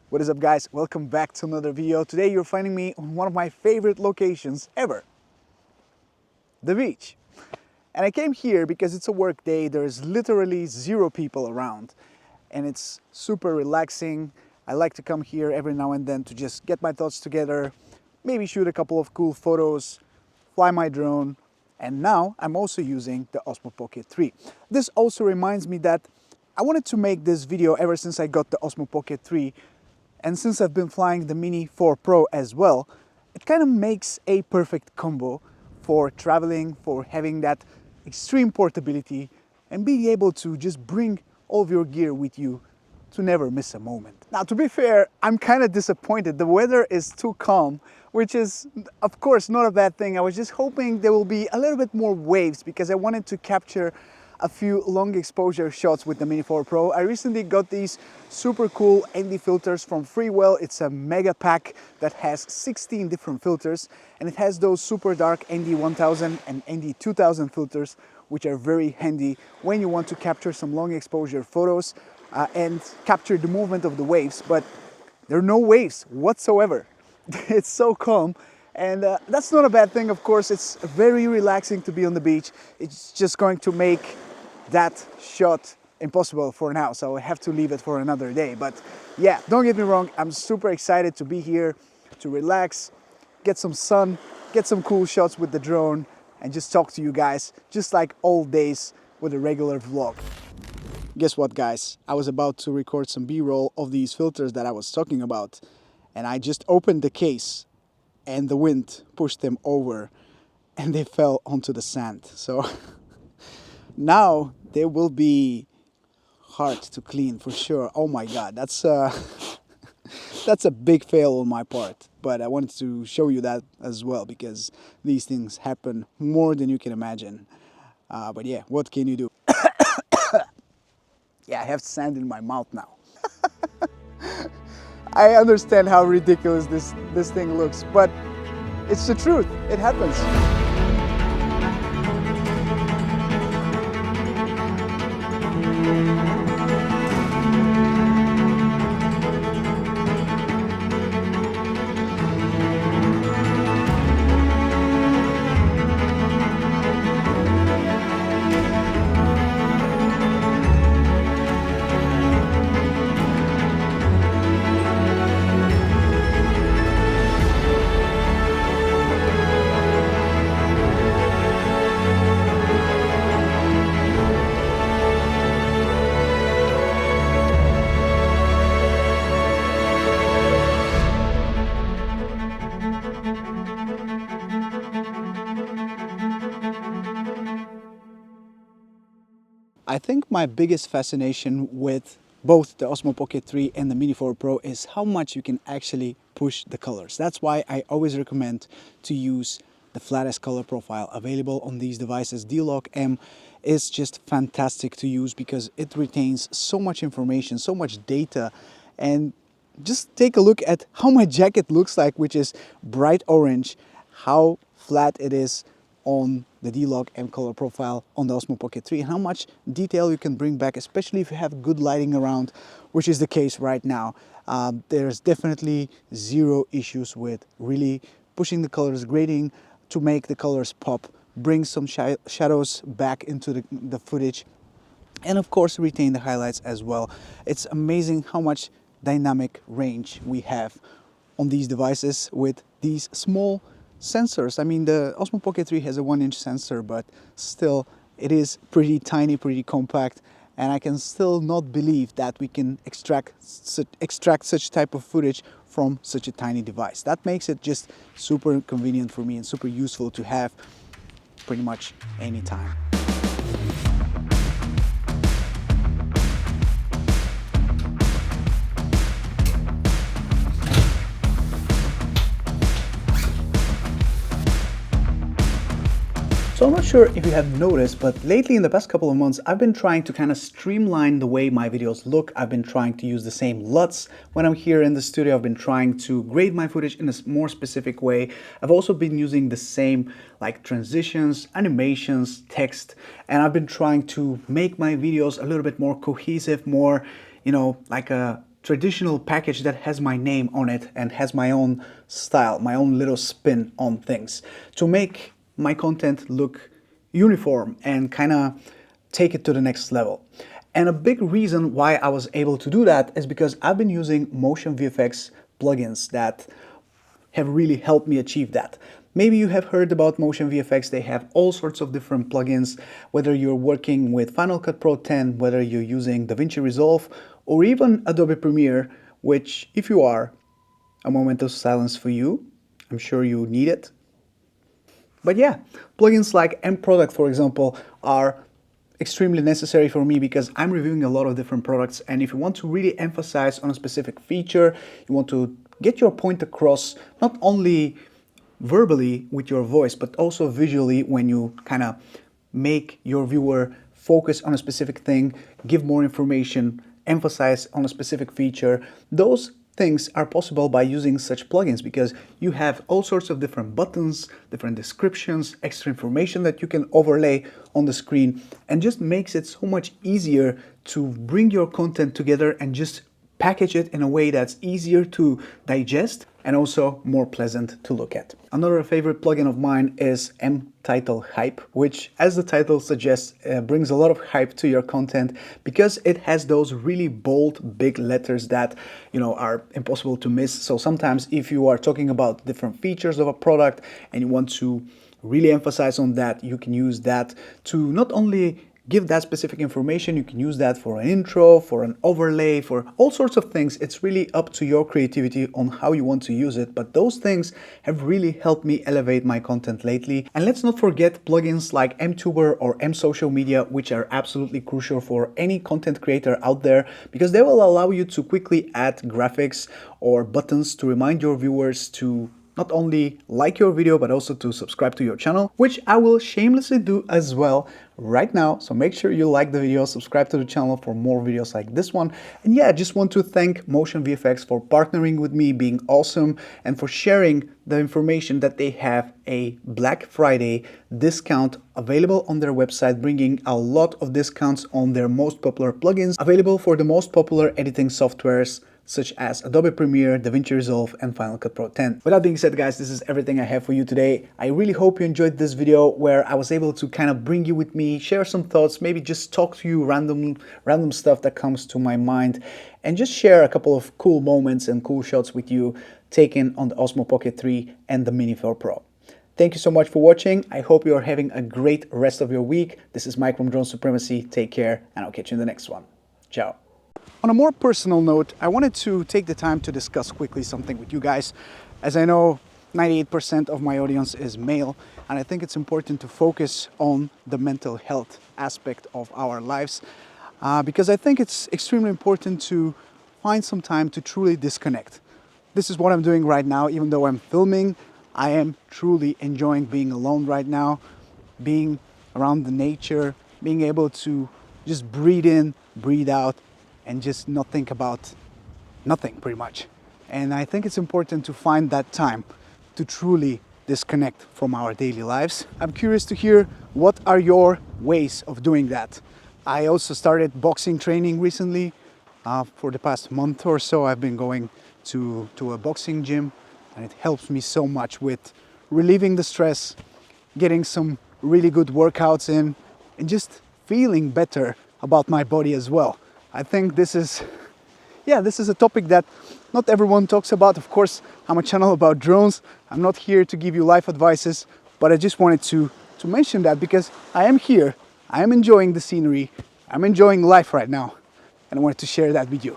What is up, guys? Welcome back to another video. Today you're finding me on one of my favorite locations ever, the beach. And I came here because it's a work day. There's literally zero people around and it's super relaxing. I like to come here every now and then to just get my thoughts together, maybe shoot a couple of cool photos, fly my drone, and now I'm also using the Osmo Pocket 3. This also reminds me that I wanted to make this video ever since I got the Osmo Pocket 3, and since I've been flying the Mini 4 Pro as well, it kind of makes a perfect combo for traveling, for having that extreme portability and being able to just bring all of your gear with you to never miss a moment. Now, to be fair, I'm kind of disappointed. The weather is too calm, which is of course not a bad thing. I was just hoping there will be a little bit more waves because I wanted to capture a few long exposure shots with the Mini 4 Pro. I recently got these super cool ND filters from Freewell. It's a mega pack that has 16 different filters, and it has those super dark ND 1000 and ND 2000 filters, which are very handy when you want to capture some long exposure photos and capture the movement of the waves. But there are no waves whatsoever. It's so calm. And that's not a bad thing, of course. It's very relaxing to be on the beach. It's just going to make that shot impossible for now, so I have to leave it for another day. But yeah, don't get me wrong, I'm super excited to be here, to relax, get some sun, get some cool shots with the drone, and just talk to you guys, just like old days with a regular vlog. Guess what, guys? I was about to record some B-roll of these filters that I was talking about, and I just opened the case and the wind pushed them over and they fell onto the sand. So now they will be hard to clean for sure. Oh my god, that's a big fail on my part, but I wanted to show you that as well because these things happen more than you can imagine. But yeah, what can you do? Yeah, I have sand in my mouth now. I understand how ridiculous this thing looks, but it's the truth. It happens. I think my biggest fascination with both the Osmo Pocket 3 and the Mini 4 Pro is how much you can actually push the colors. That's why I always recommend to use the flattest color profile available on these devices. DLOG-M is just fantastic to use because it retains so much information, so much data, and just take a look at how my jacket looks like, which is bright orange, how flat it is on the DLOG-M color profile on the Osmo Pocket 3, and how much detail you can bring back, especially if you have good lighting around, which is the case right now. There's definitely zero issues with really pushing the colors, grading to make the colors pop, bring some shadows back into the footage, and of course retain the highlights as well. It's amazing how much dynamic range we have on these devices with these small sensors. I mean, the Osmo Pocket 3 has a 1-inch sensor, but still it is pretty tiny, pretty compact, and I can still not believe that we can extract such type of footage from such a tiny device. That makes it just super convenient for me and super useful to have pretty much anytime. So I'm not sure if you have noticed, but lately in the past couple of months, I've been trying to kind of streamline the way my videos look. I've been trying to use the same LUTs when I'm here in the studio. I've been trying to grade my footage in a more specific way. I've also been using the same like transitions, animations, text, and I've been trying to make my videos a little bit more cohesive, more, you know, like a traditional package that has my name on it and has my own style, my own little spin on things to make my content look uniform and kind of take it to the next level. And a big reason why I was able to do that is because I've been using motion VFX plugins that have really helped me achieve that. Maybe you have heard about Motion VFX. They have all sorts of different plugins, whether you're working with Final Cut Pro 10, whether you're using DaVinci Resolve, or even Adobe Premiere, which, if you are, a moment of silence for you. I'm sure you need it. But yeah, plugins like M Product, for example, are extremely necessary for me because I'm reviewing a lot of different products, and if you want to really emphasize on a specific feature, you want to get your point across not only verbally with your voice but also visually when you kind of make your viewer focus on a specific thing, give more information, emphasize on a specific feature. Those things are possible by using such plugins because you have all sorts of different buttons, different descriptions, extra information that you can overlay on the screen, and just makes it so much easier to bring your content together and just package it in a way that's easier to digest and also more pleasant to look at. Another favorite plugin of mine is M-Title Hype, which, as the title suggests, brings a lot of hype to your content because it has those really bold, big letters that, are impossible to miss. So sometimes if you are talking about different features of a product and you want to really emphasize on that, you can use that to not only give that specific information, you can use that for an intro, for an overlay, for all sorts of things. It's really up to your creativity on how you want to use it, but those things have really helped me elevate my content lately. And let's not forget plugins like MTuber or MSocial Media, which are absolutely crucial for any content creator out there because they will allow you to quickly add graphics or buttons to remind your viewers to not only like your video, but also to subscribe to your channel, which I will shamelessly do as well right now. So make sure you like the video, subscribe to the channel for more videos like this one. And yeah, I just want to thank Motion VFX for partnering with me, being awesome, and for sharing the information that they have a Black Friday discount available on their website, bringing a lot of discounts on their most popular plugins available for the most popular editing softwares such as Adobe Premiere, DaVinci Resolve, and Final Cut Pro 10. With that being said, guys, this is everything I have for you today. I really hope you enjoyed this video where I was able to kind of bring you with me, share some thoughts, maybe just talk to you random stuff that comes to my mind, and just share a couple of cool moments and cool shots with you taken on the Osmo Pocket 3 and the Mini 4 Pro. Thank you so much for watching. I hope you are having a great rest of your week. This is Mike from Drone Supremacy. Take care, and I'll catch you in the next one. Ciao. On a more personal note, I wanted to take the time to discuss quickly something with you guys. As I know, 98% of my audience is male, and I think it's important to focus on the mental health aspect of our lives because I think it's extremely important to find some time to truly disconnect. This is what I'm doing right now. Even though I'm filming, I am truly enjoying being alone right now, being around the nature, being able to just breathe in, breathe out, and just not think about nothing pretty much. And I think it's important to find that time to truly disconnect from our daily lives. I'm curious to hear what are your ways of doing that. I also started boxing training recently. For the past month or so, I've been going to a boxing gym, and it helps me so much with relieving the stress, getting some really good workouts in, and just feeling better about my body as well. I think this is a topic that not everyone talks about. Of course, I'm a channel about drones. I'm not here to give you life advices, but I just wanted to mention that because I am here, I am enjoying the scenery, I'm enjoying life right now, and I wanted to share that with you.